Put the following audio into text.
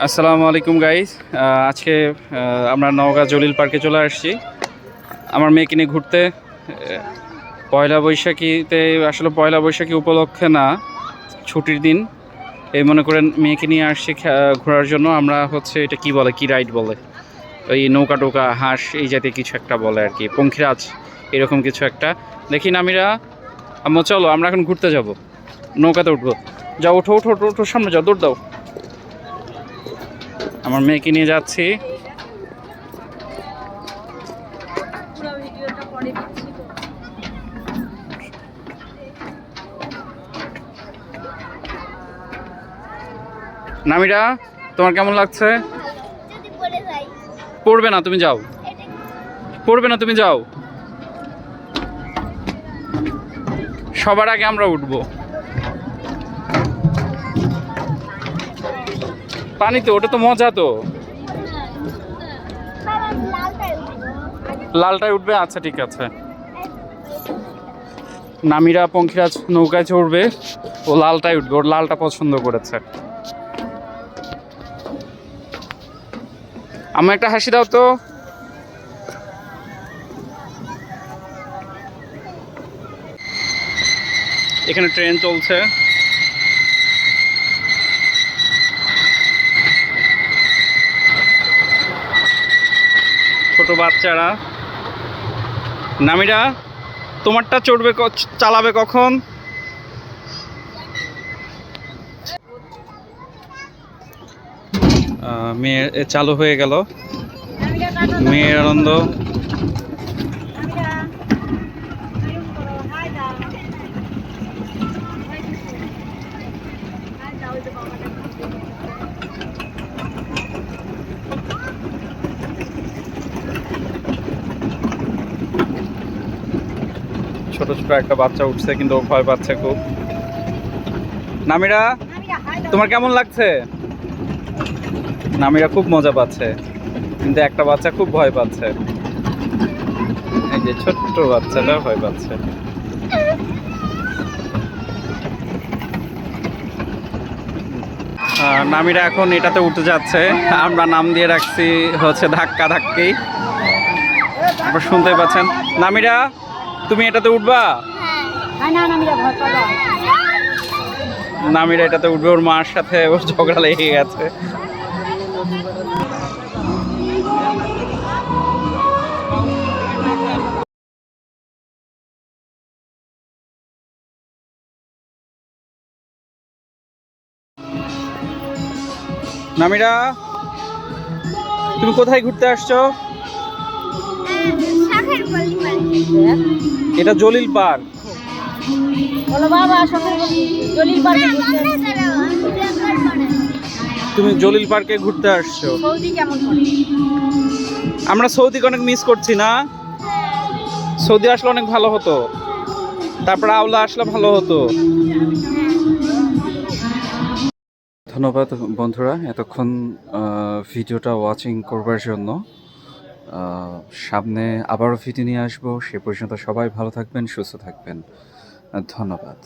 আসসালামু আলাইকুম গাইস। আজকে আমরা নওগাঁ জলিল পার্কে চলে আসছি আমার মেয়েকে নিয়ে ঘুরতে। পয়লা বৈশাখীতে আসলে পয়লা বৈশাখী উপলক্ষে না, ছুটির দিন এই মনে করেন মেয়েকে নিয়ে আসছি ঘোরার জন্য। আমরা হচ্ছে এটা কি বলে, কি রাইড বলে, ওই নৌকা টোকা হাঁস এই জাতীয় কিছু একটা বলে আর কি, পঙ্খিরাজ এরকম কিছু একটা। দেখি নামিরা, আম্মু চলো আমরা এখন ঘুরতে যাব, নৌকাতে উঠবো। যাও, ওঠো ওঠো ওঠো ওঠো, সামনে যাও, দৌড় দাও। আমার মেয়েকে নিয়ে যাচ্ছি। নামিরা, তোমার কেমন লাগছে? পড়বে না, তুমি যাও। পড়বে না, তুমি যাও। সবার আগে আমরা উঠবো। পানিতে ওটা তো মজা তো। লালটায় উঠবে, আচ্ছা ঠিক আছে। নামিরা পঙ্খিরাজ নৌকায় চড়বে, ও লালটায় উঠবে, ওর লালটা পছন্দ করেছে। আমার একটা হাসি দাও তো। এখানে ট্রেন চলছে। ছোট বাচ্চারা। নামিরা, তোমারটা চড়বে, চালাবে কখন? মেয়ের চালু হয়ে গেল, মেয়ের আনন্দ। ছোট ছোট একটা বাচ্চা উঠছে, কিন্তু ও ভয় পাচ্ছে খুব। নামিরা, তোমার কেমন লাগছে? নামিরা খুব মজা পাচ্ছে, কিন্তু একটা বাচ্চা খুব ভয় পাচ্ছে। এই যে ছোট্ট বাচ্চাটা ভয় পাচ্ছে। নামিরা এখন এটাতে উঠে যাচ্ছে। আমরা নাম দিয়ে রাখছি হচ্ছে ধাক্কা ধাক্কি। আপনারা শুনতে পাচ্ছেন। নামিরা, তুমি এটাতে উঠবা? নামিরা এটাতে উঠবে, ওর মার সাথে ওর ঝগড়া লেগে গেছে। নামিরা, তুমি কোথায় ঘুরতে আসছো? এটা জলিল পার্ক। তুমি জলিল পার্কে ঘুরতে আসছো? আমরা সৌদিকে অনেক মিস করছি না? সৌদি আসলে অনেক ভালো হতো, তারপরে আওলা আসলে ভালো হতো। ধন্যবাদ বন্ধুরা এতক্ষণ ভিডিওটা ওয়াচিং করবার জন্য। সামনে আবারও ভিডিও নিয়ে আসবো, সে পর্যন্ত সবাই ভালো থাকবেন, সুস্থ থাকবেন। ধন্যবাদ।